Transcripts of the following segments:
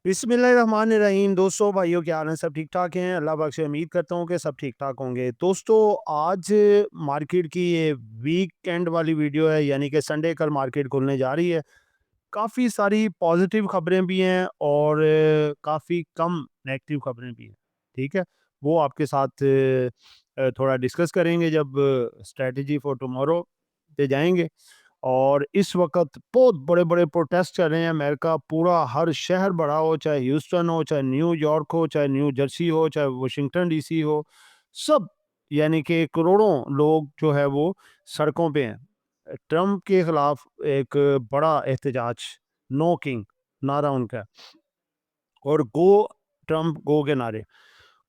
बिस्मिल्लाहिर्रहमानिर्रहीम। दोस्तों, भाइयों, क्या हाल है? सब ठीक ठाक हैं? अल्लाह पाक से उम्मीद करता हूँ कि सब ठीक ठाक होंगे। दोस्तों, आज मार्केट की ये वीकेंड वाली वीडियो है, यानी कि संडे कल मार्केट खुलने जा रही है। काफ़ी सारी पॉजिटिव खबरें भी हैं और काफ़ी कम नेगेटिव खबरें भी हैं। ठीक है, वो आपके साथ थोड़ा डिस्कस करेंगे जब स्ट्रेटजी फॉर टुमारो पे जाएंगे। और इस वक्त बहुत बड़े-बड़े प्रोटेस्ट चल रहे हैं। अमेरिका पूरा हर शहर बड़ा हो, चाहे ह्यूस्टन हो, चाहे न्यूयॉर्क हो, चाहे न्यू जर्सी हो, चाहे वाशिंगटन डीसी हो, सब यानी कि करोड़ों लोग जो है वो सड़कों पे हैं। ट्रंप के खिलाफ एक बड़ा एहतजाज, नो किंग नारा उनका, और गो ट्रंप गो के नारे।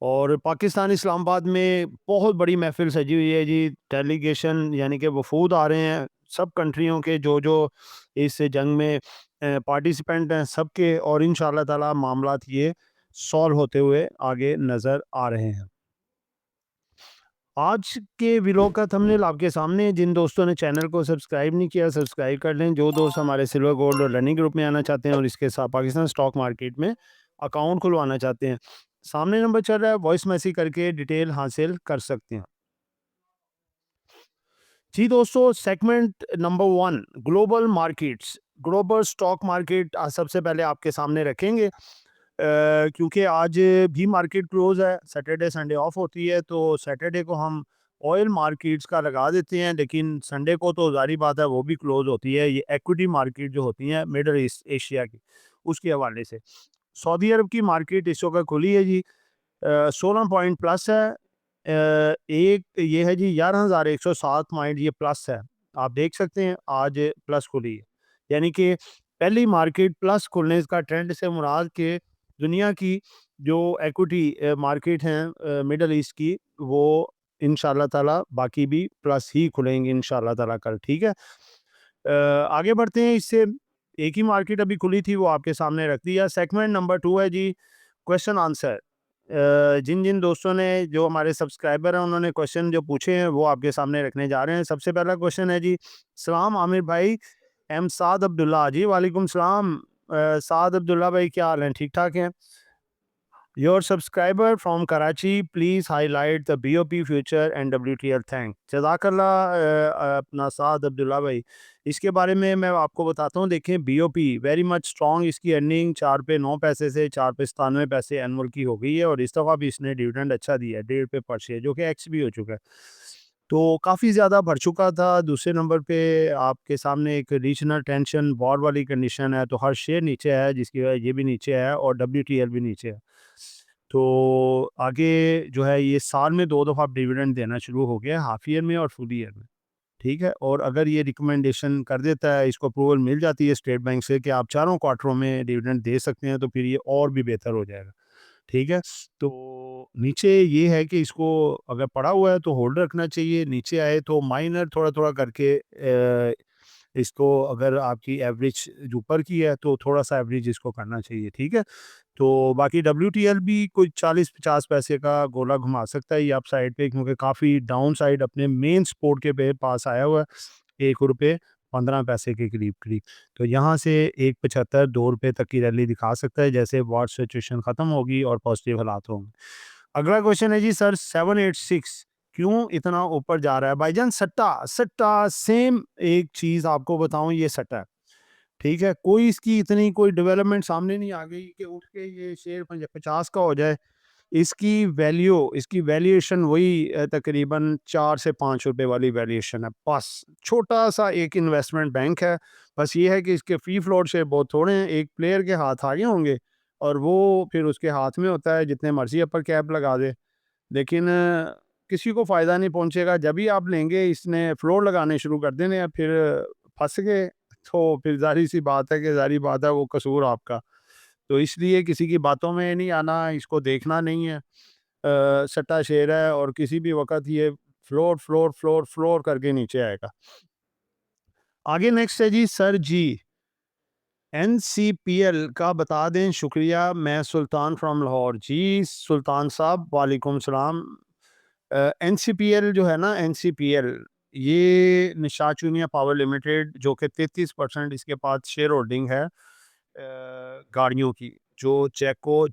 और पाकिस्तान इस्लामाबाद में बहुत बड़ी महफिल सजी हुई है जी। डेलीगेशन यानी कि वफूद आ रहे हैं सब कंट्रियों के, जो जो इस जंग में पार्टिसिपेंट हैं सबके, और इंशाल्लाह ताला मामलात ये सॉल्व होते हुए आगे नज़र आ रहे हैं। आज के व्लॉग का थंबनेल आपके सामने है। जिन दोस्तों ने चैनल को सब्सक्राइब नहीं किया, सब्सक्राइब कर लें। जो दोस्त हमारे सिल्वर गोल्ड और लर्निंग ग्रुप में आना चाहते हैं और इसके साथ पाकिस्तान स्टॉक मार्केट में अकाउंट खुलवाना चाहते हैं, सामने नंबर चल रहा है, वॉइस मैसेज करके डिटेल हासिल कर सकते हैं। जी दोस्तों, segment number 1, global markets, global stock market आज सबसे पहले आपके सामने रखेंगे। क्योंकि आज भी मार्केट क्लोज है, सैटरडे संडे ऑफ होती है, तो सैटरडे को हम ऑयल मार्केट्स का लगा देते हैं, लेकिन संडे को तो जारी बात है वो भी क्लोज होती है। ये इक्विटी मार्केट जो होती हैं मिडल ईस्ट एशिया की, उसके हवाले से सऊदी अरब की मार्केट इस वक्त खुली है जी। 16 पॉइंट प्लस है। एक ये है जी 11,107 पॉइंट, ये प्लस है। आप देख सकते हैं आज प्लस खुली है, यानी कि पहली मार्केट प्लस खुलने का ट्रेंड से मुराद के दुनिया की जो इक्विटी मार्केट हैं मिडल ईस्ट की, वो इंशाल्लाह ताला बाकी भी प्लस ही खुलेंगे इंशाल्लाह ताला कल। ठीक है, आगे बढ़ते हैं। इससे एक ही मार्केट अभी खुली थी, वो आपके सामने रख दिया। सेगमेंट नंबर 2 है जी, क्वेश्चन आंसर। जिन जिन दोस्तों ने, जो हमारे सब्सक्राइबर हैं, उन्होंने क्वेश्चन जो पूछे हैं वो आपके सामने रखने जा रहे हैं। सबसे पहला क्वेश्चन है जी, सलाम आमिर भाई, एम साद अब्दुल्ला जी। वालेकुम सलाम साद अब्दुल्ला भाई, क्या हाल है? ठीक ठाक हैं? Your subscriber from Karachi, please highlight the BOP future and WTL. Thank जज़ाकल्लाह अपना साद अब्दुल्ला भाई। इसके बारे में मैं आपको बताता हूँ। देखें, बीओपी वेरी मच स्ट्रॉन्ग, इसकी अर्निंग 4 पे 9 पैसे से 4 पे 97 पैसे एनुअल की हो गई है, और इस दफ़ा भी इसने डिविडेंड अच्छा दिया है, 1.5 पे पर शेयर, जो कि एक्स भी हो चुका है। तो काफ़ी ज़्यादा बढ़ चुका था। दूसरे नंबर पे आपके सामने एक रीजनल टेंशन वॉर वाली कंडीशन है, तो हर शेयर नीचे है, जिसकी वजह ये भी नीचे है और डब्ल्यूटीएल भी नीचे है। तो आगे जो है ये साल में 2 दफ़ा डिविडेंड देना शुरू हो गया है, हाफ ईयर में और फुल ईयर में। ठीक है, और अगर ये रिकमेंडेशन कर देता है, इसको अप्रूवल मिल जाती है स्टेट बैंक से कि आप चारों क्वार्टरों में डिविडेंड दे सकते हैं, तो फिर ये और भी बेहतर हो जाएगा। ठीक है, तो नीचे ये है कि इसको अगर पड़ा हुआ है तो होल्ड रखना चाहिए, नीचे आए तो माइनर थोड़ा-थोड़ा करके इसको, अगर आपकी एवरेज जो ऊपर की है तो थोड़ा-सा एवरेज इसको करना चाहिए। ठीक है? तो बाकी डब्ल्यूटीएल भी कोई 40-50 पैसे का गोला घुमा सकता है ये अपसाइड पे, क्योंकि काफ़ी डाउन साइड अपने मेन सपोर्ट के पास आया हुआ है, ₹1.15 के करीब-करीब। तो यहाँ से 1.75 ₹2 तक की रैली दिखा सकता है, जैसे वॉर सिचुएशन ख़त्म होगी और पॉजिटिव हालात होंगे। अगला क्वेश्चन है जी सर, 786 क्यों इतना ऊपर जा रहा है? भाईजान सट्टा, सट्टा सेम एक चीज़ आपको बताऊँ, ये सट्टा है। ठीक है? कोई इसकी इतनी कोई डेवलपमेंट सामने नहीं आ गई कि उठ के ये शेयर 50 का हो जाए। इसकी वैल्यूएशन वही तकरीबन 4 से ₹5 वाली वैल्यूएशन है। बस छोटा-सा एक इन्वेस्टमेंट बैंक है। बस ये है कि इसके फ्री फ्लोट शेयर बहुत थोड़े हैं। एक प्लेयर के हाथ आगे होंगे और वो फिर उसके हाथ में होता है जितने मर्ज़ी अपर कैप लगा दे। लेकिन किसी को फ़ायदा नहीं पहुँचेगा। जब भी आप लेंगे, इसने फ्लोर लगाने शुरू कर देने हैं, फिर फँस गए, तो फिर ज़ाहिर-सी बात है कि ज़ाहिर बात है वो कसूर आपका। तो इसलिए किसी की बातों में नहीं आना, इसको देखना नहीं है। सट्टा शेयर है और किसी भी वक़्त ये फ्लोर, फ्लोर, फ्लोर, फ्लोर करके नीचे आएगा। आगे नेक्स्ट है जी सर जी, एनसीपीएल का बता दें। शुक्रिया, मैं सुल्तान फ्रॉम लाहौर। जी सुल्तान साहब, वालेकुम सलाम। एनसीपीएल जो है ना, एनसीपीएल ये निशात चूनिया पावर लिमिटेड, जो कि 33% इसके पास शेयर होल्डिंग है गाड़ियों की। जो जैको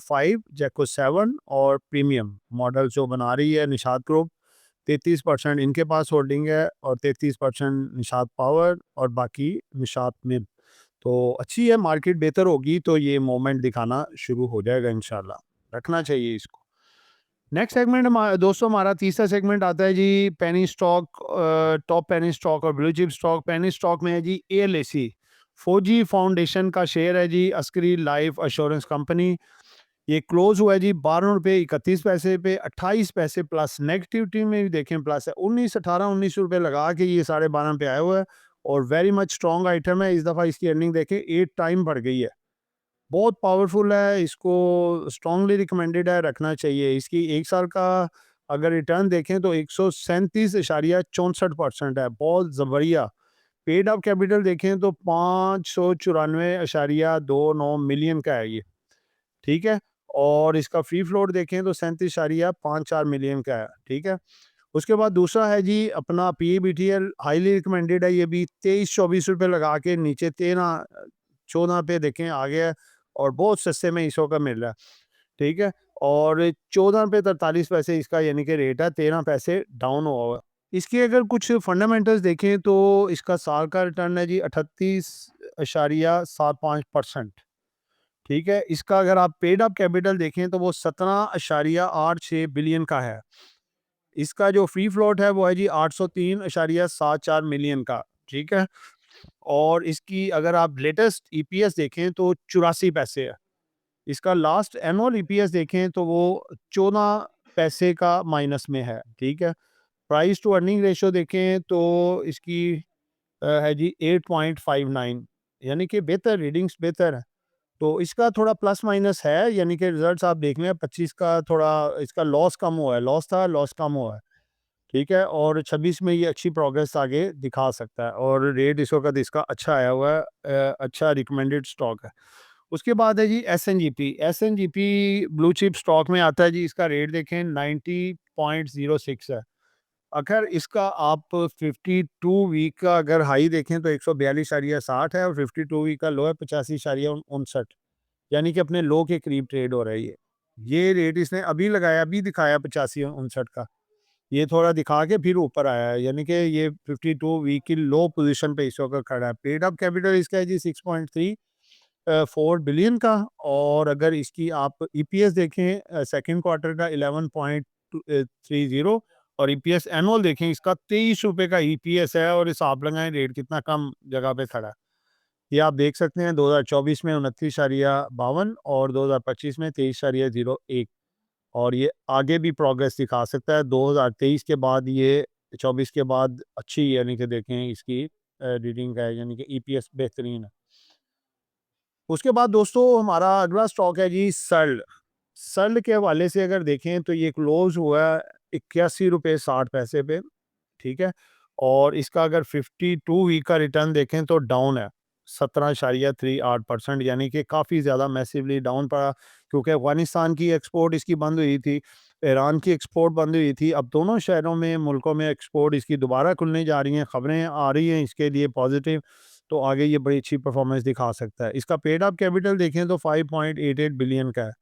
5, जैको 7 और प्रीमियम मॉडल जो बना रही है निषाद ग्रुप, 33% इनके पास होल्डिंग है और 33% निषाद पावर और बाकी निषाद मिल। तो अच्छी है, मार्केट बेहतर होगी तो ये मोमेंट दिखाना शुरू हो जाएगा इंशाल्लाह, रखना चाहिए इसको। नेक्स्ट सेगमेंट दोस्तों हमारा तीसरा सेगमेंट आता है जी penny stock, top penny stock और blue chip stock. Penny stock में है जी एएलएसी, फौजी फाउंडेशन का शेयर है जी, अस्करी लाइफ इंश्योरेंस कंपनी। ये क्लोज हुआ है जी 12 रुपये 31 पैसे पे, 28 पैसे प्लस नेगेटिविटी में भी देखें प्लस है, 19 रुपये लगा के ये 12.5 पे आया हुआ है और वेरी मच स्ट्रॉन्ग आइटम है। इस दफ़ा इसकी अर्निंग देखें 8 टाइम बढ़ गई है, बहुत पावरफुल है, इसको स्ट्रांगली रिकमेंडेड है, रखना चाहिए। इसकी 1 साल का अगर रिटर्न देखें तो 137.64% है, बहुत बढ़िया। पेड अप कैपिटल देखें तो 594.29 मिलियन का है ये, ठीक है? और इसका फ्री फ्लोट देखें तो 37.54 मिलियन का है, ठीक है? उसके बाद दूसरा है जी अपना पीईबीटीएल, हाईली रिकमेंडेड है, ये भी 23-24 रुपये लगा के नीचे 13-14 पे देखें आ गया है और बहुत सस्ते में इसो का मिल रहा है, ठीक है? और 14 रुपये 43 पैसे इसका यानी कि रेट है, 13 पैसे डाउन हुआ हुआ है। इसके अगर कुछ फंडामेंटल्स देखें तो इसका साल का रिटर्न है जी 38.75%, ठीक है? इसका अगर आप पेड अप कैपिटल देखें तो वो 17.86 बिलियन का है। इसका जो फ्री फ्लोट है वो है जी 803.74 मिलियन का, ठीक है? और इसकी अगर आप लेटेस्ट ईपीएस देखें तो 84 पैसे है। इसका लास्ट एनुअल ईपीएस देखें तो वो 14 पैसे का माइनस में है, ठीक है? प्राइस टू अर्निंग रेशियो देखें तो इसकी है जी 8.59, यानी कि बेहतर, रीडिंग्स बेहतर है। तो इसका थोड़ा प्लस माइनस है, यानी कि रिजल्ट्स आप देख लें, 25 का थोड़ा इसका लॉस कम हुआ है, लॉस था, लॉस कम हुआ है, ठीक है? और 26 में ये अच्छी प्रोग्रेस आगे दिखा सकता है और रेट इस वक़्त इसका अच्छा आया हुआ है, अच्छा रिकमेंडेड स्टॉक है। उसके बाद है जी एसएनजीपी। एसएनजीपी ब्लू चिप स्टॉक में आता है जी, इसका रेट देखें 90.06 है। अगर इसका आप 52 वीक का अगर हाई देखें तो 142.60 है और 52 वीक का लो है 85.59, यानी कि अपने लो के करीब ट्रेड हो रहा है ये। ये रेट इसने अभी लगाया, अभी दिखाया 85-59 का। ये थोड़ा दिखा के फिर ऊपर आया है, यानी कि ये 52 वीक की लो पोजीशन पे इस वक्त खड़ा है। पेड अप कैपिटल इसका है जी 6.34 बिलियन का और अगर इसकी आप ईपीएस देखें सेकंड क्वार्टर का 11.30 और ईपीएस एनुअल देखें इसका 23 रुपये का ईपीएस है और हिसाब लगाएं रेट कितना कम जगह पे खड़ा है। ये आप देख सकते हैं 2024 में 29.52 और 2025 में 23.01 और ये आगे भी प्रोग्रेस दिखा सकता है। 2023 के बाद ये 24 के बाद अच्छी, यानी कि देखें इसकी रीडिंग है, यानी कि ईपीएस बेहतरीन है। उसके बाद दोस्तों हमारा अगला स्टॉक है जी सर्ल। सर्ल के हवाले से अगर देखें तो ये क्लोज हुआ है 81 रुपये 60 पैसे पे, ठीक है? और इसका अगर 52 वीक का रिटर्न देखें तो डाउन है 17.38%, यानी कि काफ़ी ज़्यादा मैसिवली डाउन पड़ा, क्योंकि अफगानिस्तान की एक्सपोर्ट इसकी बंद हुई थी, ईरान की एक्सपोर्ट बंद हुई थी। अब दोनों शहरों में, मुल्कों में एक्सपोर्ट इसकी दोबारा खुलने जा रही हैं, ख़बरें आ रही हैं इसके लिए पॉजिटिव, तो आगे ये बड़ी अच्छी परफॉर्मेंस दिखा सकता है। इसका पेड अप कैपिटल देखें तो 5.88 बिलियन का है,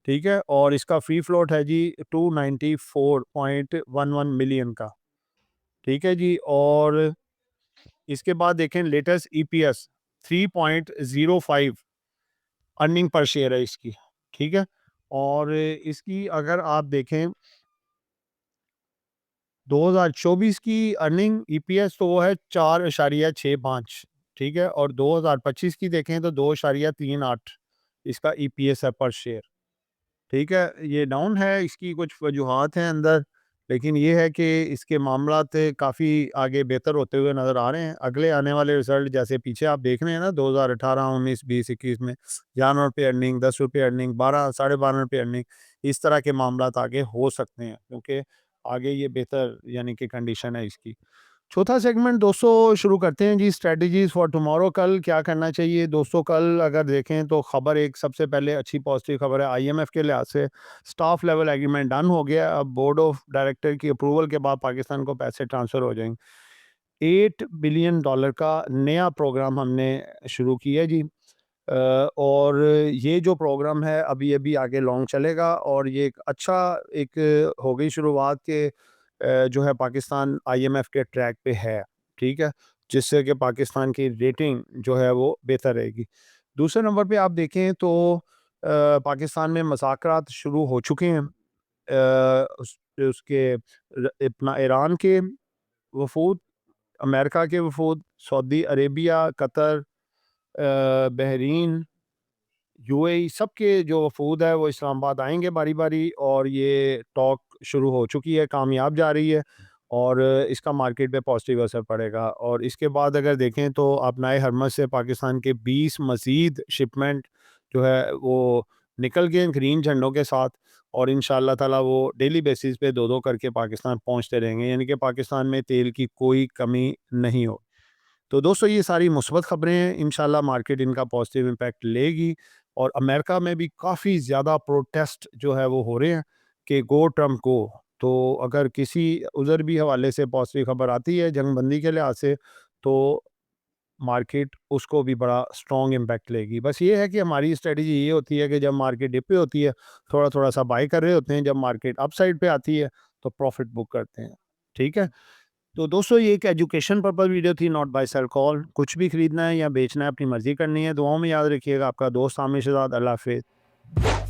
ठीक है? और इसका फ्री फ्लोट है जी 294.11 मिलियन का, ठीक है जी? और इसके बाद देखें latest EPS 3.05 earning per share है इसकी, ठीक है? और इसकी अगर आप देखें 2024 की अर्निंग ईपीएस तो वो है 4.65, ठीक है? और 2025 की देखें तो 2.38 इसका ईपीएस है पर शेयर, ठीक है? ये डाउन है, इसकी कुछ वजूहात हैं अंदर, लेकिन ये है कि इसके मामलात काफ़ी आगे बेहतर होते हुए नज़र आ रहे हैं। अगले आने वाले रिज़ल्ट जैसे पीछे आप देख रहे हैं ना, 2018, 19, 20, 21 में ₹11 अर्निंग, ₹10 अर्निंग, 12, साढ़े 12 रुपए अर्निंग, इस तरह के मामलात आगे हो सकते हैं, क्योंकि आगे ये बेहतर यानी कि कंडीशन है इसकी। चौथा सेगमेंट दोस्तों शुरू करते हैं जी, स्ट्रेटजीज फॉर टुमारो। कल क्या करना चाहिए दोस्तों? कल अगर देखें तो खबर एक सबसे पहले अच्छी पॉजिटिव खबर है, आईएमएफ के लिहाज से स्टाफ लेवल एग्रीमेंट डन हो गया। अब बोर्ड ऑफ डायरेक्टर की अप्रूवल के बाद पाकिस्तान को पैसे ट्रांसफ़र हो जाएंगे। $8 बिलियन का नया प्रोग्राम हमने शुरू किया जी। और ये जो प्रोग्राम है अभी-अभी आगे लॉन्ग चलेगा और ये एक अच्छा एक हो गई शुरुआत के जो है पाकिस्तान आईएमएफ के ट्रैक पे है, ठीक है? जिससे कि पाकिस्तान की रेटिंग जो है वो बेहतर रहेगी। दूसरे नंबर पे आप देखें तो पाकिस्तान में मज़ाकरात शुरू हो चुके हैं। उसके अपना ईरान के वफ़ूद, अमेरिका के वफ़ूद, Saudi Arabia, Qatar, Bahrain, UAE सबके जो वफ़ूद है वो इस्लामाबाद आएँगे बारी-बारी और ये टॉक शुरू हो चुकी है, कामयाब जा रही है और इसका मार्केट पे पॉज़िटिव असर पड़ेगा। और इसके बाद अगर देखें तो अपनाए हरमज़ से पाकिस्तान के 20 मज़ीद शिपमेंट जो है वो निकल गए हैं ग्रीन झंडों के साथ और इंशाअल्लाह ताला वो डेली बेसिस पे 2-2 करके पाकिस्तान पहुँचते रहेंगे, यानी कि पाकिस्तान में तेल की कोई कमी नहीं हो। तो दोस्तों ये सारी मुस्बत ख़बरें हैं, इंशाल्लाह मार्केट इनका पॉजिटिव इम्पैक्ट लेगी और अमेरिका में भी काफ़ी ज़्यादा प्रोटेस्ट जो है वो हो रहे हैं कि गो ट्रम्प गो। तो अगर किसी उधर भी हवाले से पॉजिटिव खबर आती है जंगबंदी के लिहाज से, तो मार्केट उसको भी बड़ा स्ट्रॉन्ग इम्पैक्ट लेगी। बस ये है कि हमारी स्ट्रेटजी ये होती है कि जब मार्केट डिप पे होती है, थोड़ा-थोड़ा सा बाय कर रहे होते हैं, जब मार्केट अप साइड पे आती है, तो प्रॉफ़िट बुक करते हैं। ठीक है? तो दोस्तों ये एक एजुकेशन पर्पस वीडियो थी, नॉट बाय सेल कॉल। कुछ भी खरीदना है या बेचना है अपनी मर्ज़ी करनी है। दुआओं में याद रखिएगा। आपका दोस्त आमिर शहजाद। अल्लाह हाफ़िज़।